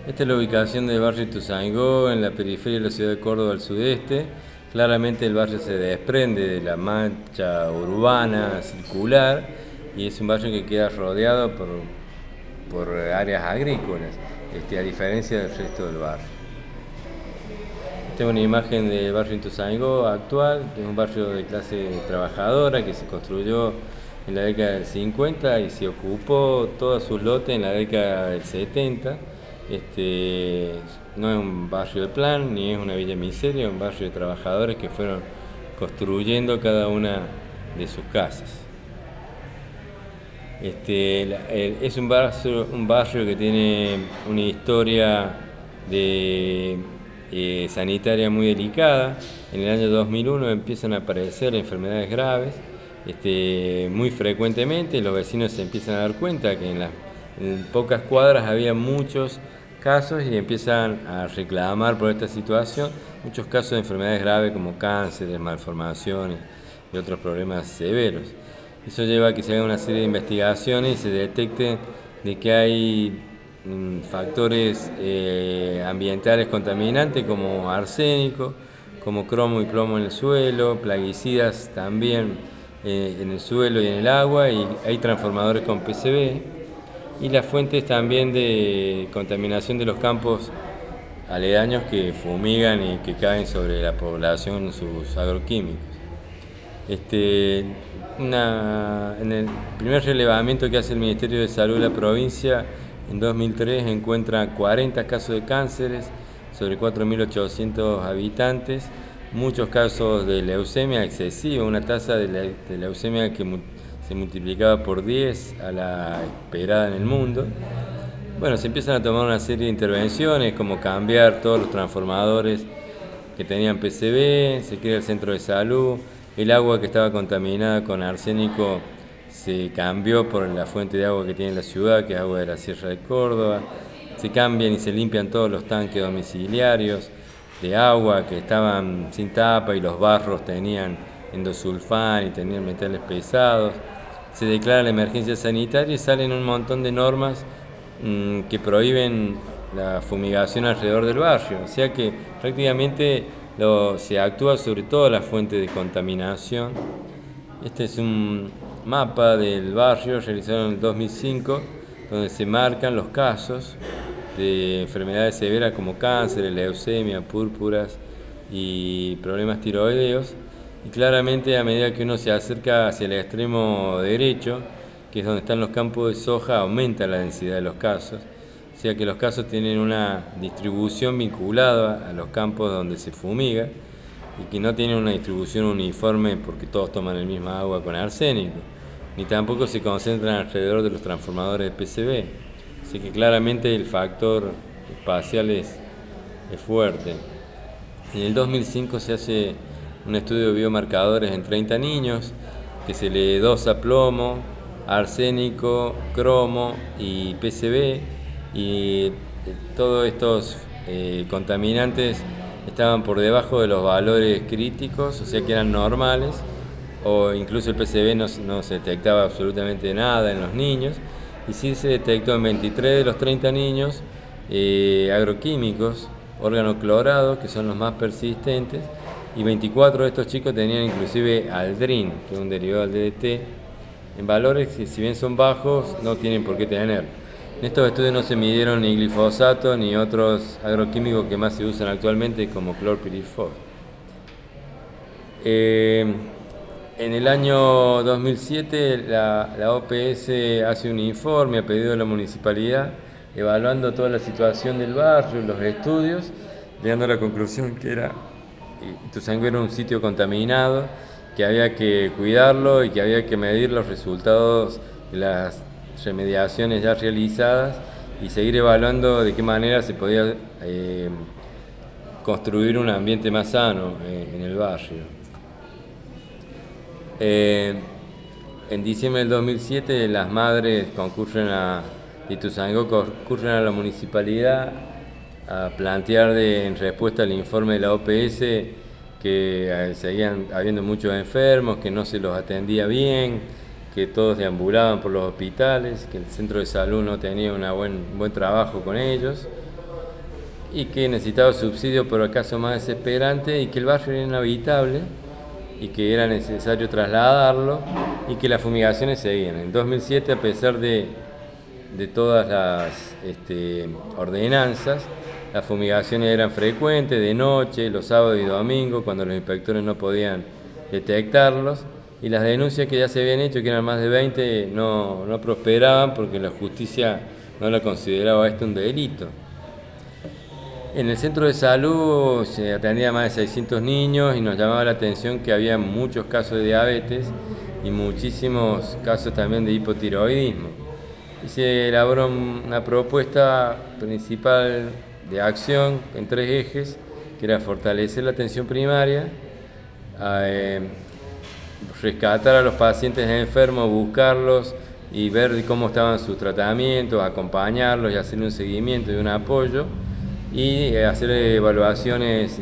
Esta es la ubicación del barrio Ituzaingó, en la periferia de la ciudad de Córdoba al sudeste. Claramente el barrio se desprende de la mancha urbana circular y es un barrio que queda rodeado por áreas agrícolas, a diferencia del resto del barrio. Esta es una imagen del barrio Ituzaingó actual, que es un barrio de clase trabajadora que se construyó en la década del 50 y se ocupó todos sus lotes en la década del 70. No es un barrio de plan, ni es una villa miseria, es un barrio de trabajadores que fueron construyendo cada una de sus casas. Es un barrio que tiene una historia sanitaria muy delicada. En el año 2001 empiezan a aparecer enfermedades graves muy frecuentemente. Los vecinos se empiezan a dar cuenta que en pocas cuadras había muchos casos y empiezan a reclamar por esta situación muchos casos de enfermedades graves como cánceres, malformaciones y otros problemas severos. Eso lleva a que se haga una serie de investigaciones y se detecte de que hay factores ambientales contaminantes como arsénico, como cromo y plomo en el suelo, plaguicidas también en el suelo y en el agua, y hay transformadores con PCB. Y las fuentes también de contaminación de los campos aledaños que fumigan y que caen sobre la población sus agroquímicos. En el primer relevamiento que hace el Ministerio de Salud de la provincia, en 2003 encuentra 40 casos de cánceres sobre 4.800 habitantes, muchos casos de leucemia excesiva, una tasa de leucemia que se multiplicaba por 10 a la esperada en el mundo. Bueno, se empiezan a tomar una serie de intervenciones como cambiar todos los transformadores que tenían PCB, se crea el centro de salud, el agua que estaba contaminada con arsénico se cambió por la fuente de agua que tiene la ciudad, que es agua de la Sierra de Córdoba, se cambian y se limpian todos los tanques domiciliarios de agua que estaban sin tapa y los barros tenían endosulfán y tenían metales pesados. Se declara la emergencia sanitaria y salen un montón de normas que prohíben la fumigación alrededor del barrio, o sea que prácticamente se actúa sobre todas las fuentes de contaminación. Este es un mapa del barrio realizado en el 2005, donde se marcan los casos de enfermedades severas como cáncer, leucemia, púrpuras y problemas tiroideos. Y claramente a medida que uno se acerca hacia el extremo derecho, que es donde están los campos de soja, aumenta la densidad de los casos. O sea que los casos tienen una distribución vinculada a los campos donde se fumiga y que no tienen una distribución uniforme porque todos toman el mismo agua con arsénico, ni tampoco se concentran alrededor de los transformadores de PCB. Así que claramente el factor espacial es fuerte. En el 2005 se hace un estudio de biomarcadores en 30 niños que se le dosa plomo, arsénico, cromo y PCB, y todos estos contaminantes estaban por debajo de los valores críticos, o sea que eran normales, o incluso el PCB no se detectaba absolutamente nada en los niños, y sí se detectó en 23 de los 30 niños agroquímicos, organoclorados, que son los más persistentes, y 24 de estos chicos tenían inclusive aldrin, que es un derivado del DDT, en valores que si bien son bajos, no tienen por qué tener. En estos estudios no se midieron ni glifosato ni otros agroquímicos que más se usan actualmente como clorpirifos. En el año 2007 la OPS hace un informe a pedido de la municipalidad evaluando toda la situación del barrio, los estudios, llegando a la conclusión que Ituzaingó era un sitio contaminado, que había que cuidarlo y que había que medir los resultados de las remediaciones ya realizadas y seguir evaluando de qué manera se podía construir un ambiente más sano en el barrio. En diciembre del 2007 las madres de Ituzaingó concurren a la municipalidad a plantear en respuesta al informe de la OPS que seguían habiendo muchos enfermos, que no se los atendía bien, que todos deambulaban por los hospitales, que el centro de salud no tenía un buen trabajo con ellos. y que necesitaba subsidio por el caso más desesperante y que el barrio era inhabitable y que era necesario trasladarlo y que las fumigaciones seguían. En 2007, a pesar de todas las ordenanzas, las fumigaciones eran frecuentes de noche, los sábados y domingos, cuando los inspectores no podían detectarlos, y las denuncias que ya se habían hecho, que eran más de 20, no prosperaban porque la justicia no la consideraba esto un delito. En el centro de salud se atendía a más de 600 niños y nos llamaba la atención que había muchos casos de diabetes y muchísimos casos también de hipotiroidismo. Y se elaboró una propuesta principal de acción en 3 ejes, que era fortalecer la atención primaria, rescatar a los pacientes enfermos, buscarlos y ver cómo estaban sus tratamientos, acompañarlos y hacer un seguimiento y un apoyo, y hacer evaluaciones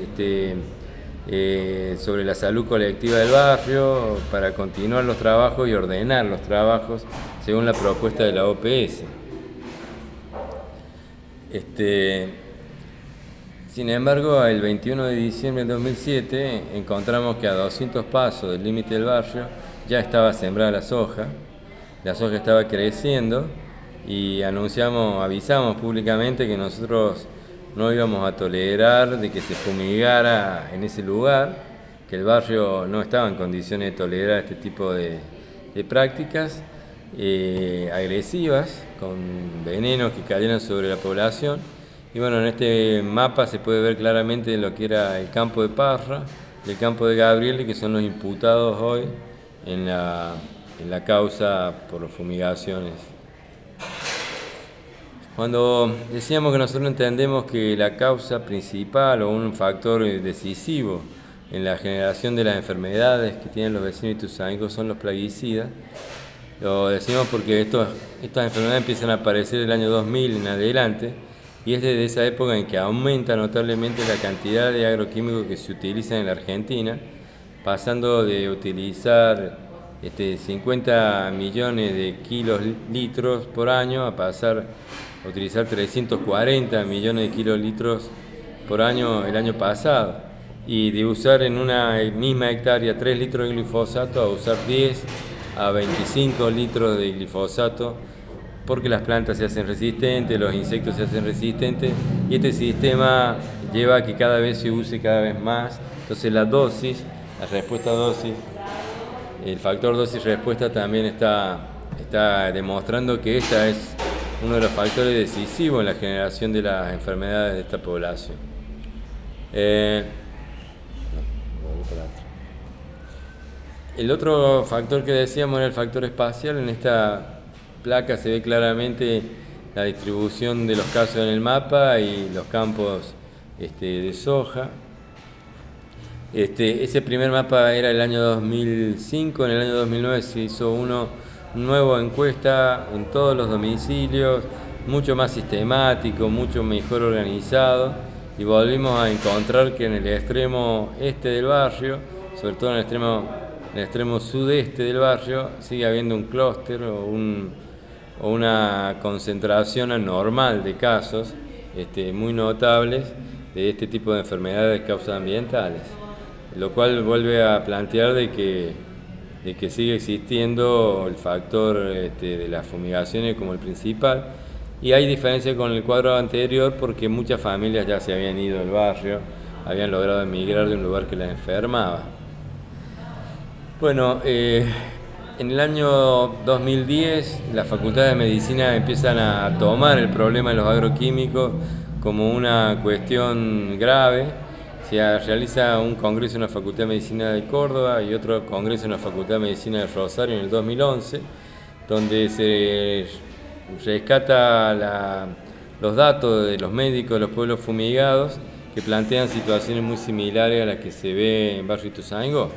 sobre la salud colectiva del barrio para continuar los trabajos y ordenar los trabajos según la propuesta de la OPS. Sin embargo, el 21 de diciembre de 2007 encontramos que a 200 pasos del límite del barrio ya estaba sembrada la soja estaba creciendo y avisamos públicamente que nosotros no íbamos a tolerar de que se fumigara en ese lugar, que el barrio no estaba en condiciones de tolerar este tipo de prácticas agresivas, con venenos que cayeran sobre la población. Y bueno, en este mapa se puede ver claramente lo que era el campo de Parra y el campo de Gabriel, que son los imputados hoy en la causa por fumigaciones. Cuando decíamos que nosotros entendemos que la causa principal o un factor decisivo en la generación de las enfermedades que tienen los vecinos ituzaingos son los plaguicidas, lo decimos porque estas enfermedades empiezan a aparecer del año 2000 en adelante, y es desde esa época en que aumenta notablemente la cantidad de agroquímicos que se utilizan en la Argentina, pasando de utilizar 50 millones de kilolitros por año a pasar a utilizar 340 millones de kilolitros por año el año pasado, y de usar en una misma hectárea 3 litros de glifosato a usar 10 a 25 litros de glifosato, porque las plantas se hacen resistentes, los insectos se hacen resistentes, y este sistema lleva a que cada vez se use cada vez más. Entonces la respuesta dosis, el factor dosis-respuesta también está demostrando que esta es uno de los factores decisivos en la generación de las enfermedades de esta población. El otro factor que decíamos era el factor espacial. En esta placa se ve claramente la distribución de los casos en el mapa y los campos de soja. Ese primer mapa era el año 2005, en el año 2009 se hizo una nueva encuesta en todos los domicilios, mucho más sistemático, mucho mejor organizado, y volvimos a encontrar que en el extremo este del barrio, sobre todo en el extremo sudeste del barrio, sigue habiendo un clúster o una concentración anormal de casos muy notables de este tipo de enfermedades de causas ambientales, lo cual vuelve a plantear de que sigue existiendo el factor de las fumigaciones como el principal, y hay diferencia con el cuadro anterior porque muchas familias ya se habían ido del barrio, habían logrado emigrar de un lugar que las enfermaba. Bueno, en el año 2010 las facultades de medicina empiezan a tomar el problema de los agroquímicos como una cuestión grave. Se realiza un congreso en la Facultad de Medicina de Córdoba y otro congreso en la Facultad de Medicina de Rosario en el 2011, donde se rescata los datos de los médicos de los pueblos fumigados que plantean situaciones muy similares a las que se ve en Barrio Ituzaingó.